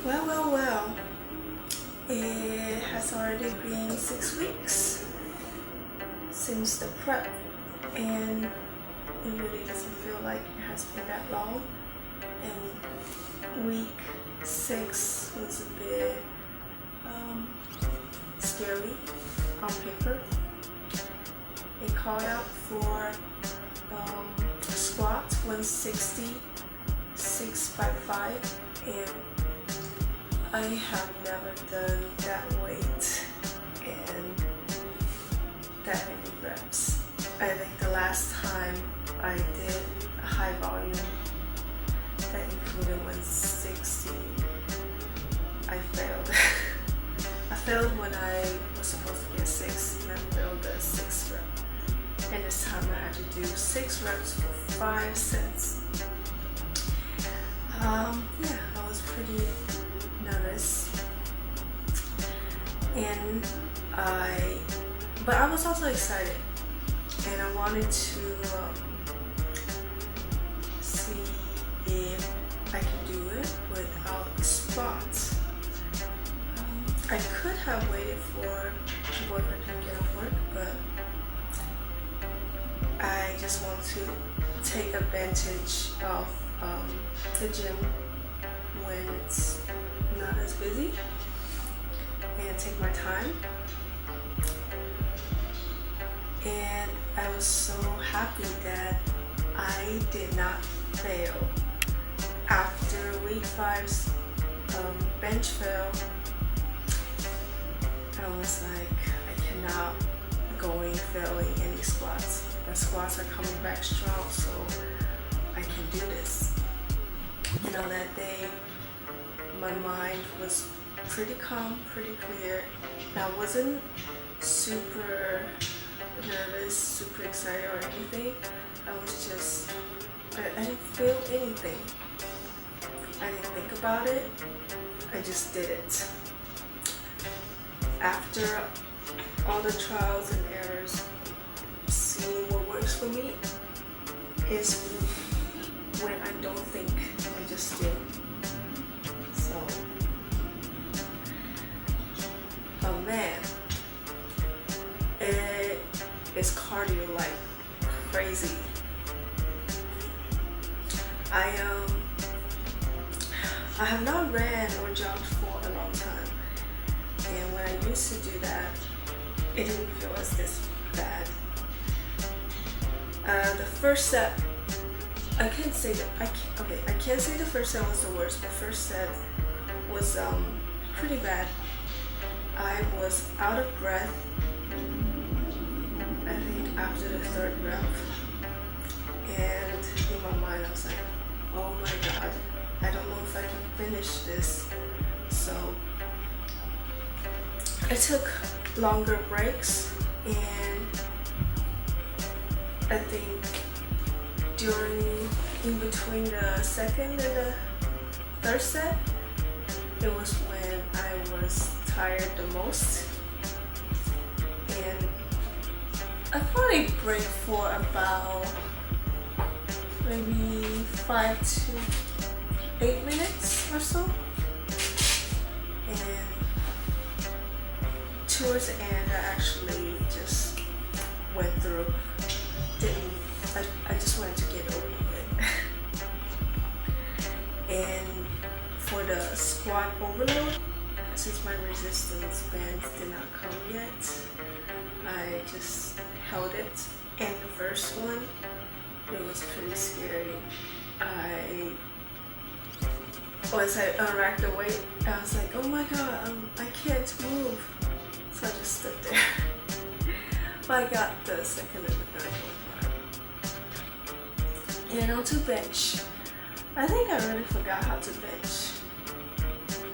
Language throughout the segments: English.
Well. It has already been 6 weeks since the prep, and it really doesn't feel like it has been that long. And week 6 was a bit scary on paper. It called out for squat 160, 655, and I have never done that weight and that many reps. I think the last time I did a high volume that included 160, I failed. I failed when I was supposed to get 6, and I failed the 6th rep. And this time I had to do 6 reps for 5 sets. I was pretty nervous, but I was also excited, and I wanted to see if I can do it without spots. I could have waited for my boyfriend to get off work, but I just want to take advantage of the gym when it's not as busy and take my time. And I was so happy that I did not fail. After week 5's bench fail, I was like, I cannot go in failing any squats. My squats are coming back strong, so I can do this. That day my mind was pretty calm, pretty clear. I wasn't super nervous, super excited or anything. I didn't feel anything. I didn't think about it. I just did it. After all the trials and errors, seeing what works for me is when I don't think, I just do. So, oh man, it is cardio like crazy. I have not ran or jogged for a long time, and when I used to do that, it didn't feel as this bad. The first set, I can't say the first set was the worst, but first set was pretty bad. I was out of breath, I think after the 3rd rep, and in my mind I was like, oh my god, I don't know if I can finish this. So I took longer breaks, and I think in between the 2nd and the 3rd set, it was when I was tired the most, and I probably break for about maybe 5 to 8 minutes or so, and towards the end I actually just went through. I just wanted to get over it. And for the squat overload, since my resistance bands did not come yet, I just held it. And the first one, it was pretty scary. Once I unracked the weight, I was like, oh my god, I can't move. So I just stood there. But I got the 2nd and the 3rd one. And on to bench. I think I really forgot how to bench.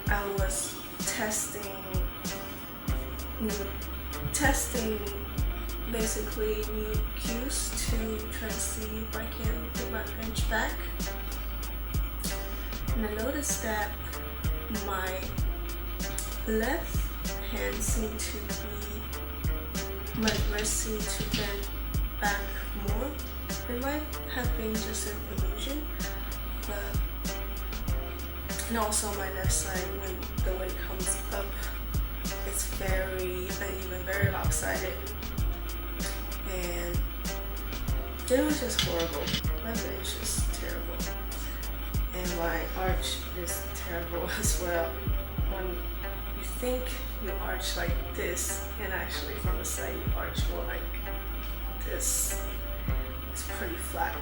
I was testing basically new cues to try to see if I can get my bench back. And I noticed that my left hand seemed to be, my wrist seemed to bend back more. It might have been just an illusion, but And also my left side, when the weight comes up, it's very uneven, very lopsided, and it was just horrible. My bench is terrible, and my arch is terrible as well. When you think you arch like this, and actually from the side you arch more like this, it's pretty flat.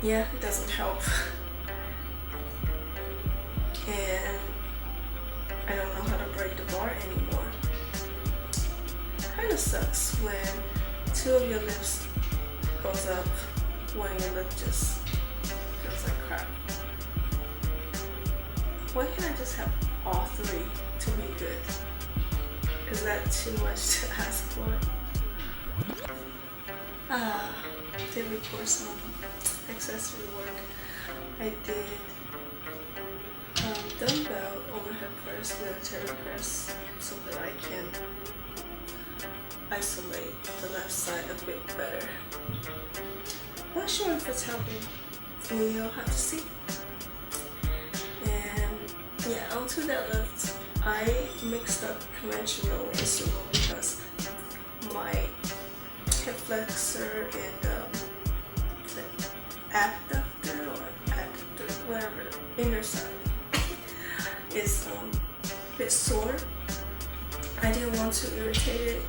Yeah, it doesn't help. And I don't know how to break the bar anymore. Kind of sucks when two of your lifts goes up, one of your lift just feels like crap. Why can't I just have all three to be good? Is that too much to ask for? Did report some accessory work. I did dumbbell overhead press, military press, so that I can isolate the left side a bit better. Not sure if it's helping. You'll have to see. And yeah, onto deadlift. I mixed up conventional and sumo because my hip flexor and the abductor or adductor, whatever, inner side is a bit sore. I didn't want to irritate it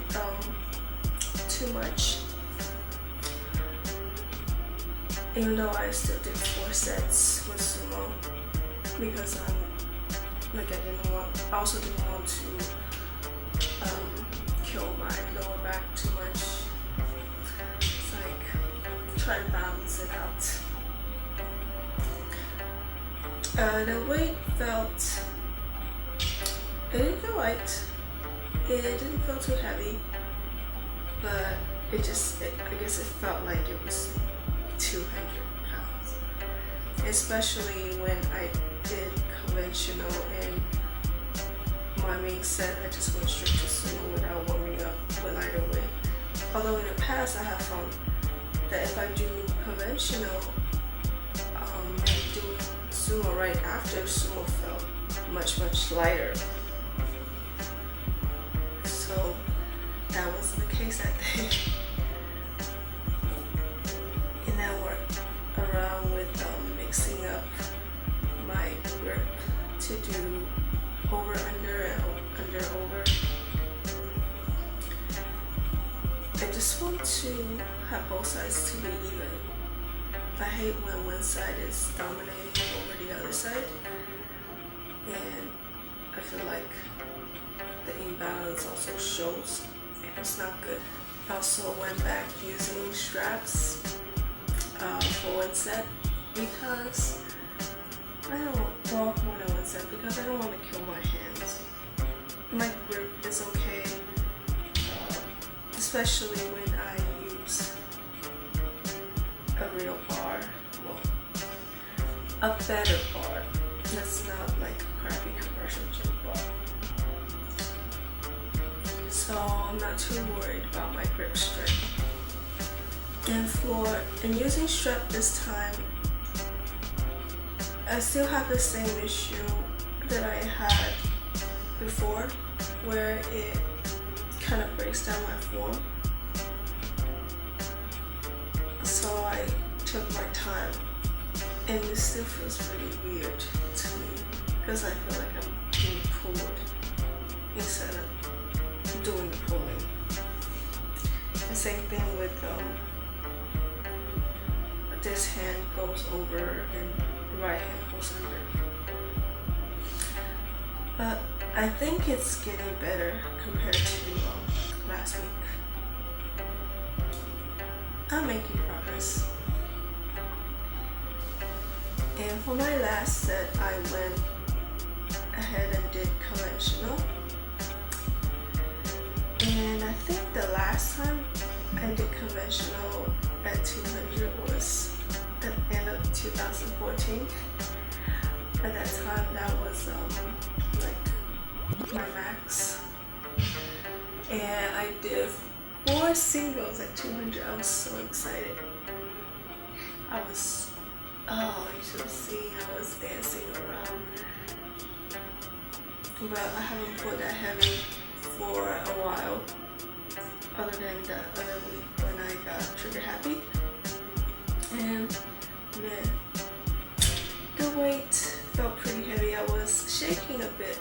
too much, even though I still did 4 sets with sumo because I also didn't want to kill my lower back too much. It's like try to balance it out. The weight felt, it didn't feel light, it didn't feel too heavy, but I guess it felt like it was 200 pounds, especially when I did conventional and my main set I just went straight to sumo without warming up with lighter weight. Although in the past I have found that if I do conventional and do sumo right after, sumo felt much lighter. So that wasn't the case that day. And I worked around with mixing up my grip to do over under and under over. I just want to have both sides to be even. I hate when one side is dominating over the other side, and I feel like the imbalance also shows, and it's not good. I also went back using straps for one set because I don't walk more than one set because I don't want to kill my hands. My grip is okay, especially when I use a real bar, well, a better bar that's not like a crappy commercial gym bar. So I'm not too worried about my grip strength. And using strap this time, I still have the same issue that I had before, where it kind of breaks down my form. So I took my time, and it still feels really weird to me because I feel like I'm being pulled instead of doing the pulling. The same thing with this hand goes over and right hand goes under. But I think it's getting better compared to last week. I'm making progress. And for my last set, I went ahead and did conventional. And I think the last time I did conventional at 200 was at the end of 2014. At that time, that was like my max. And I did 4 singles at 200. I was so excited. I was Oh, you should have seen I was dancing around. But I haven't pulled that heavy for a while, other than the other week when I got trigger happy. And man, the weight felt pretty heavy. I was shaking a bit,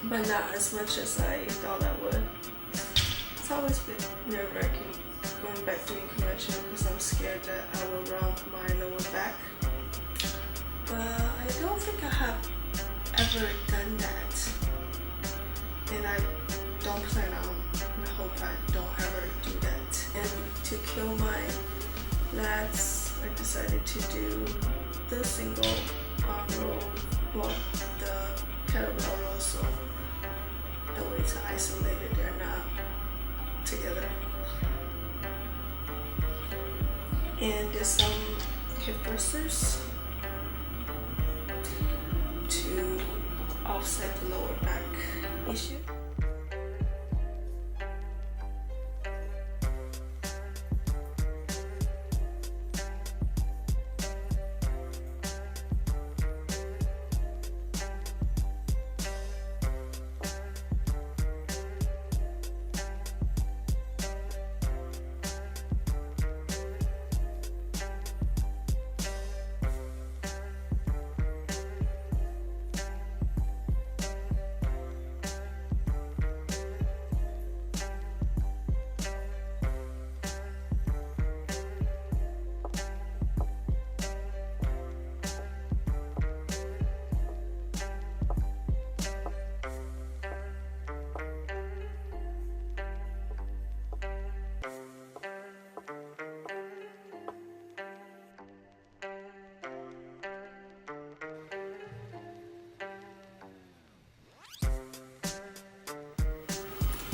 but not as much as I thought I would. It's always been nerve-wracking going back doing convention because I'm scared that I will romp my lower back. But I don't think I have ever done that, and I don't plan on, and I hope I don't ever do that. And to kill my lats, I decided to do the single arm roll, well, the kettlebell roll, so the weights are isolated, they're not together. And did some hip thrusters to offset the lower back issue.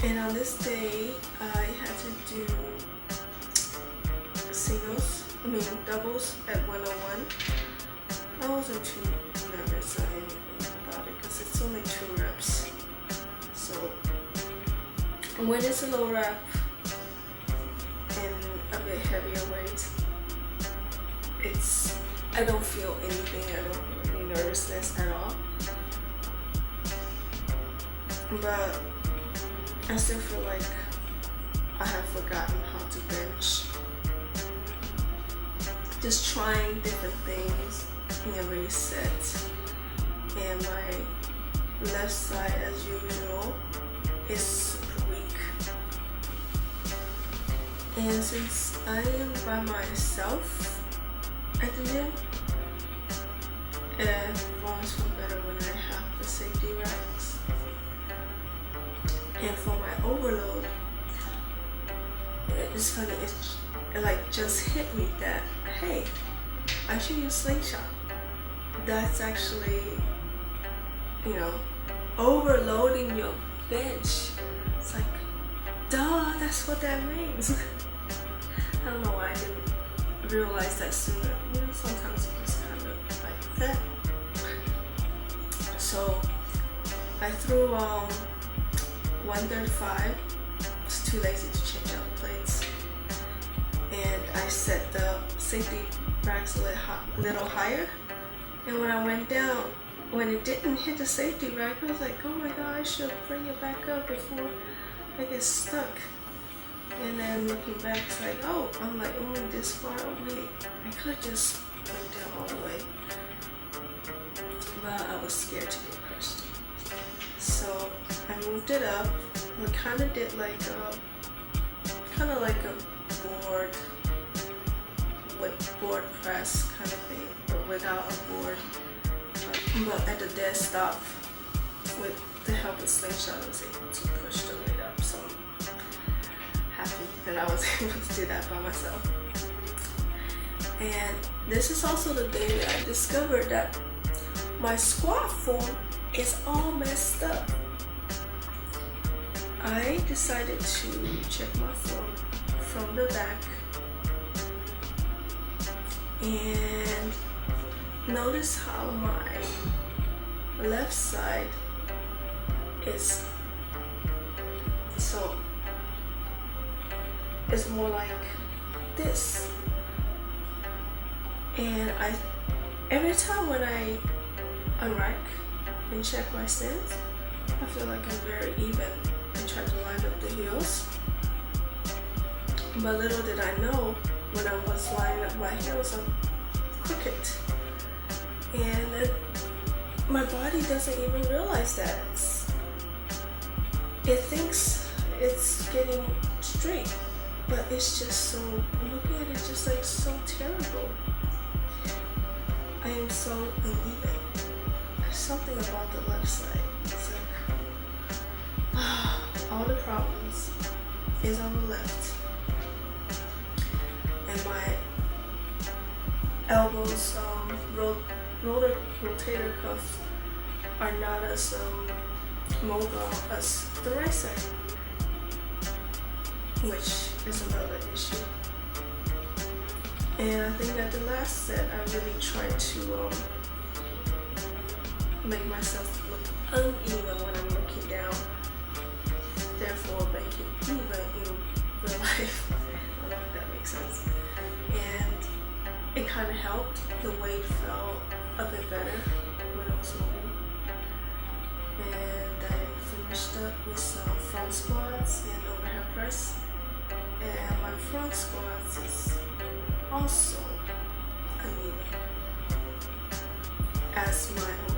And on this day, I had to do doubles at 101. I wasn't too nervous or anything about it because it's only 2 reps. So when it's a low rep and a bit heavier weight, I don't feel anything. I don't feel any nervousness at all. But I still feel like I have forgotten how to bench. Just trying different things in every set. And my left side, as usual, is super weak. And since I am by myself at the gym, I've always felt better when I have the safety racks. And for my overload, it's funny, it like just hit me that, hey, I should use slingshot. That's actually, overloading your bench. It's like, duh, that's what that means. I don't know why I didn't realize that sooner. Sometimes it's kind of like that. So I threw 135. I was too lazy to change out the plates, and I set the safety racks a little higher. And when I went down, when it didn't hit the safety rack, I was like, oh my god, I should bring it back up before I get stuck. And then looking back, it's like, oh, I'm like only this far away. I could have just went down all the way, but I was scared to get crushed. So I moved it up. We kind of did like a board press kind of thing, but without a board. But at the dead stop, with the help of slingshot, I was able to push the weight up. So I'm happy that I was able to do that by myself. And this is also the day that I discovered that my squat form is all messed up. I decided to check my form from the back and notice how my left side is, so it's more like this, And every time when I unrack and check my stance, I feel like I'm very even and try to line up the heels. But little did I know, when I was lining up my heels, I'm crooked. And my body doesn't even realize that. It thinks it's getting straight, but it's just so, looking at it, just like so terrible. I am so uneven. There's something about the left side. It's like, all the problems is on the left. And my elbows, rotator cuffs are not as mobile as the right side, which is another issue. And I think at the last set, I really tried to make myself look uneven when I'm looking down, therefore make it even in real life. I don't know if that makes sense. And it kind of helped. The weight felt a bit better when I was moving. And I finished up with some front squats and overhead press. And my front squats is also uneven as my